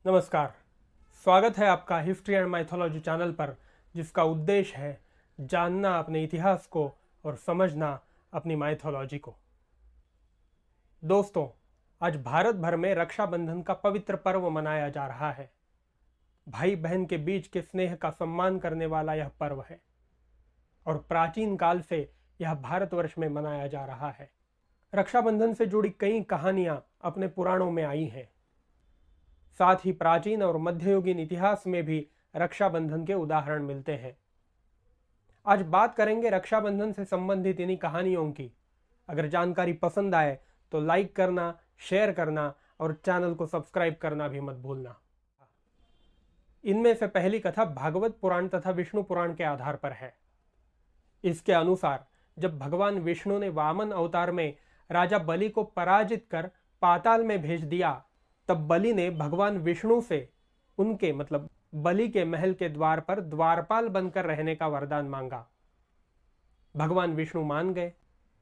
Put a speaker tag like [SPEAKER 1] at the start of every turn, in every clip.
[SPEAKER 1] नमस्कार। स्वागत है आपका हिस्ट्री एंड माइथोलॉजी चैनल पर, जिसका उद्देश्य है जानना अपने इतिहास को और समझना अपनी माइथोलॉजी को। दोस्तों, आज भारत भर में रक्षाबंधन का पवित्र पर्व मनाया जा रहा है। भाई बहन के बीच के स्नेह का सम्मान करने वाला यह पर्व है और प्राचीन काल से यह भारतवर्ष में मनाया जा रहा है। रक्षाबंधन से जुड़ी कई कहानियां अपने पुराणों में आई हैं। साथ ही प्राचीन और मध्ययुगीन इतिहास में भी रक्षाबंधन के उदाहरण मिलते हैं। आज बात करेंगे रक्षाबंधन से संबंधित इन्हीं कहानियों की। अगर जानकारी पसंद आए तो लाइक करना, शेयर करना और चैनल को सब्सक्राइब करना भी मत भूलना। इनमें से पहली कथा भागवत पुराण तथा विष्णु पुराण के आधार पर है। इसके अनुसार जब भगवान विष्णु ने वामन अवतार में राजा बलि को पराजित कर पाताल में भेज दिया, तब बलि ने भगवान विष्णु से उनके बलि के महल के द्वार पर द्वारपाल बनकर रहने का वरदान मांगा। भगवान विष्णु मान गए।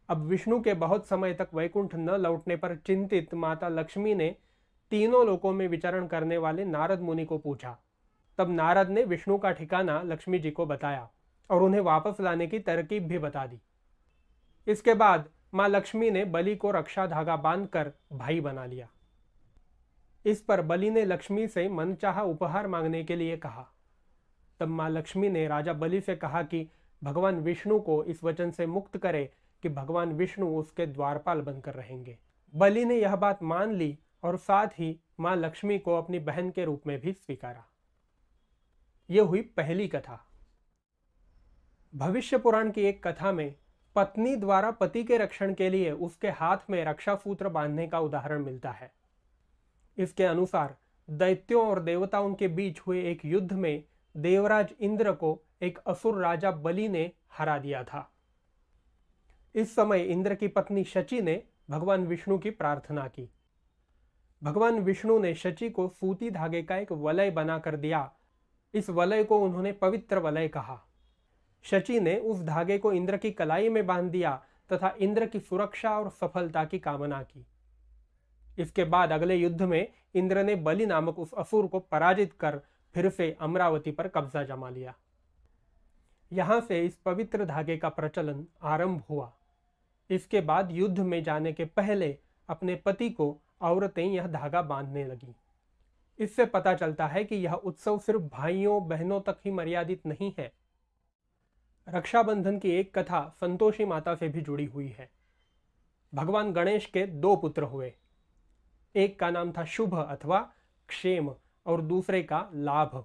[SPEAKER 1] अब विष्णु के बहुत समय तक वैकुंठ न लौटने पर चिंतित माता लक्ष्मी ने तीनों लोकों में विचरण करने वाले नारद मुनि को पूछा। तब नारद ने विष्णु का ठिकाना लक्ष्मी जी को बताया और उन्हें वापस लाने की तरकीब भी बता दी। इसके बाद मां लक्ष्मी ने बलि को रक्षा धागा बांधकर भाई बना लिया। इस पर बलि ने लक्ष्मी से मनचाहा उपहार मांगने के लिए कहा। तब मां लक्ष्मी ने राजा बलि से कहा कि भगवान विष्णु को इस वचन से मुक्त करे कि भगवान विष्णु उसके द्वारपाल बनकर रहेंगे। बलि ने यह बात मान ली और साथ ही मां लक्ष्मी को अपनी बहन के रूप में भी स्वीकारा। यह हुई पहली कथा। भविष्य पुराण की एक कथा में पत्नी द्वारा पति के रक्षण के लिए उसके हाथ में रक्षा सूत्र बांधने का उदाहरण मिलता है। इसके अनुसार दैत्यों और देवताओं के बीच हुए एक युद्ध में देवराज इंद्र को एक असुर राजा बलि ने हरा दिया था। इस समय इंद्र की पत्नी शची ने भगवान विष्णु की प्रार्थना की। भगवान विष्णु ने शची को सूती धागे का एक वलय बनाकर दिया। इस वलय को उन्होंने पवित्र वलय कहा। शची ने उस धागे को इंद्र की कलाई में बांध दिया तथा इंद्र की सुरक्षा और सफलता की कामना की। इसके बाद अगले युद्ध में इंद्र ने बलि नामक उस असुर को पराजित कर फिर से अमरावती पर कब्जा जमा लिया। यहां से इस पवित्र धागे का प्रचलन आरंभ हुआ। इसके बाद युद्ध में जाने के पहले अपने पति को औरतें यह धागा बांधने लगी। इससे पता चलता है कि यह उत्सव सिर्फ भाइयों बहनों तक ही मर्यादित नहीं है। रक्षाबंधन की एक कथा संतोषी माता से भी जुड़ी हुई है। भगवान गणेश के दो पुत्र हुए। एक का नाम था शुभ अथवा क्षेम और दूसरे का लाभ।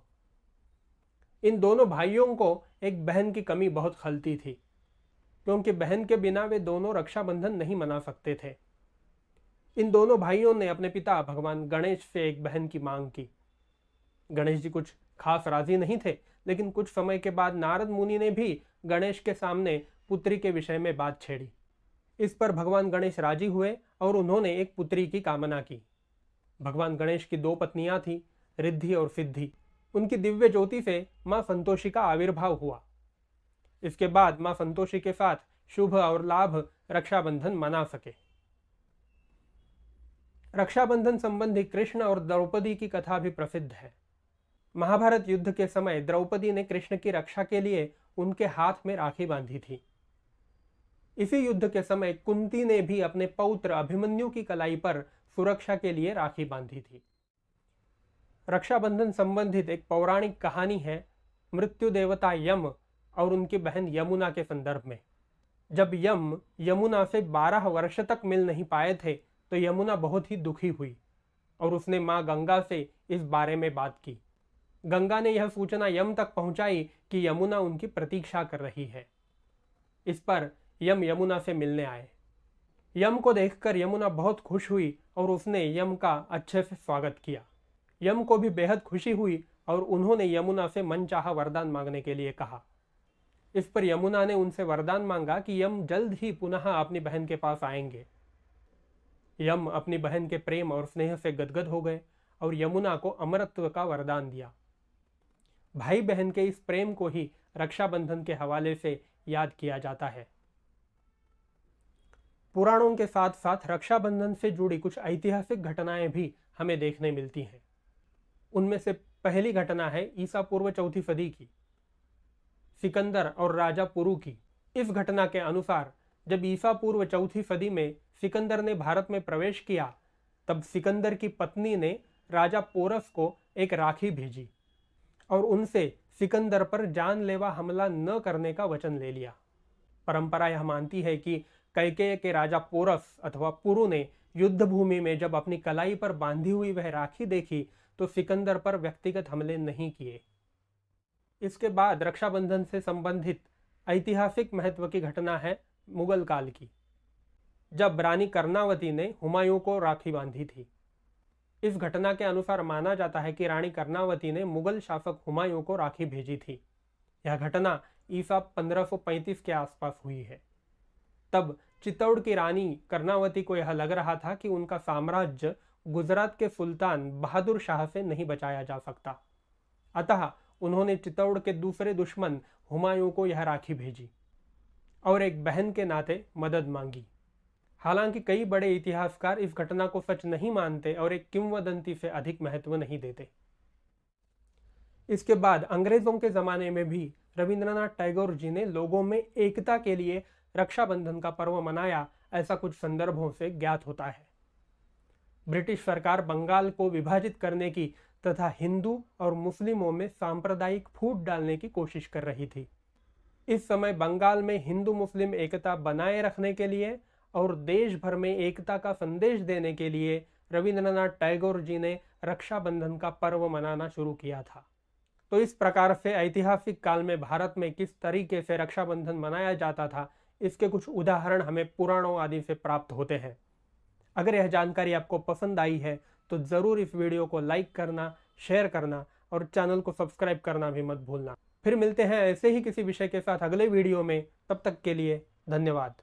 [SPEAKER 1] इन दोनों भाइयों को एक बहन की कमी बहुत खलती थी, क्योंकि बहन के बिना वे दोनों रक्षाबंधन नहीं मना सकते थे। इन दोनों भाइयों ने अपने पिता भगवान गणेश से एक बहन की मांग की। गणेश जी कुछ खास राजी नहीं थे, लेकिन कुछ समय के बाद नारद मुनि ने भी गणेश के सामने पुत्री के विषय में बात छेड़ी। इस पर भगवान गणेश राजी हुए और उन्होंने एक पुत्री की कामना की। भगवान गणेश की दो पत्नियां थीं, रिद्धि और सिद्धि। उनकी दिव्य ज्योति से मां संतोषी का आविर्भाव हुआ। इसके बाद मां संतोषी के साथ शुभ और लाभ रक्षाबंधन मना सके। रक्षाबंधन संबंधी कृष्ण और द्रौपदी की कथा भी प्रसिद्ध है। महाभारत युद्ध के समय द्रौपदी ने कृष्ण की रक्षा के लिए उनके हाथ में राखी बांधी थी। इसी युद्ध के समय कुंती ने भी अपने पौत्र अभिमन्यु की कलाई पर सुरक्षा के लिए राखी बांधी थी। रक्षाबंधन संबंधित एक पौराणिक कहानी है मृत्यु देवता यम और उनकी बहन यमुना के संदर्भ में। जब यम यमुना से 12 वर्ष तक मिल नहीं पाए थे तो यमुना बहुत ही दुखी हुई और उसने मां गंगा से इस बारे में बात की। गंगा ने यह सूचना यम तक पहुंचाई कि यमुना उनकी प्रतीक्षा कर रही है। इस पर यम यमुना से मिलने आए। यम को देखकर यमुना बहुत खुश हुई और उसने यम का अच्छे से स्वागत किया। यम को भी बेहद खुशी हुई और उन्होंने यमुना से मनचाहा वरदान मांगने के लिए कहा। इस पर यमुना ने उनसे वरदान मांगा कि यम जल्द ही पुनः अपनी बहन के पास आएंगे। यम अपनी बहन के प्रेम और स्नेह से गदगद हो गए और यमुना को अमरत्व का वरदान दिया। भाई बहन के इस प्रेम को ही रक्षाबंधन के हवाले से याद किया जाता है। पुराणों के साथ साथ रक्षाबंधन से जुड़ी कुछ ऐतिहासिक घटनाएं भी हमें देखने मिलती हैं। उनमें से पहली घटना है ईसा पूर्व चौथी सदी की, सिकंदर और राजा पुरु की। इस घटना के अनुसार जब ईसा पूर्व चौथी सदी में सिकंदर ने भारत में प्रवेश किया, तब सिकंदर की पत्नी ने राजा पोरस को एक राखी भेजी और उनसे सिकंदर पर जानलेवा हमला न करने का वचन ले लिया। परंपरा यह मानती है कि कैकेय के राजा पोरस अथवा पुरु ने युद्ध भूमि में जब अपनी कलाई पर बांधी हुई वह राखी देखी तो सिकंदर पर व्यक्तिगत हमले नहीं किए। इसके बाद रक्षाबंधन से संबंधित ऐतिहासिक महत्व की घटना है मुगल काल की, जब रानी कर्णावती ने हुमायूं को राखी बांधी थी। इस घटना के अनुसार माना जाता है कि रानी कर्णावती ने मुगल शासक हुमायूं को राखी भेजी थी। यह घटना ईसा 1535 के आसपास हुई है। तब चित्तौड़ की रानी कर्णावती को यह लग रहा था कि उनका साम्राज्य गुजरात के सुल्तान बहादुर शाह से नहीं बचाया जा सकता। अतः उन्होंने चित्तौड़ के दूसरे दुश्मन हुमायूं को यह राखी भेजी और एक बहन के नाते मदद मांगी। हालांकि कई बड़े इतिहासकार इस घटना को सच नहीं मानते और एक किंवदंती से अधिक महत्व नहीं देते। इसके बाद अंग्रेजों के जमाने में भी रविंद्रनाथ टैगोर जी ने लोगों में एकता के लिए रक्षाबंधन का पर्व मनाया, ऐसा कुछ संदर्भों से ज्ञात होता है। ब्रिटिश सरकार बंगाल को विभाजित करने की तथा हिंदू और मुस्लिमों में सांप्रदायिक फूट डालने की कोशिश कर रही थी। इस समय बंगाल में हिंदू मुस्लिम एकता बनाए रखने के लिए और देश भर में एकता का संदेश देने के लिए रविंद्रनाथ टैगोर जी ने रक्षाबंधन का पर्व मनाना शुरू किया था। तो इस प्रकार से ऐतिहासिक काल में भारत में किस तरीके से रक्षाबंधन मनाया जाता था, इसके कुछ उदाहरण हमें पुराणों आदि से प्राप्त होते हैं। अगर यह जानकारी आपको पसंद आई है तो ज़रूर इस वीडियो को लाइक करना, शेयर करना और चैनल को सब्सक्राइब करना भी मत भूलना। फिर मिलते हैं ऐसे ही किसी विषय के साथ अगले वीडियो में। तब तक के लिए धन्यवाद।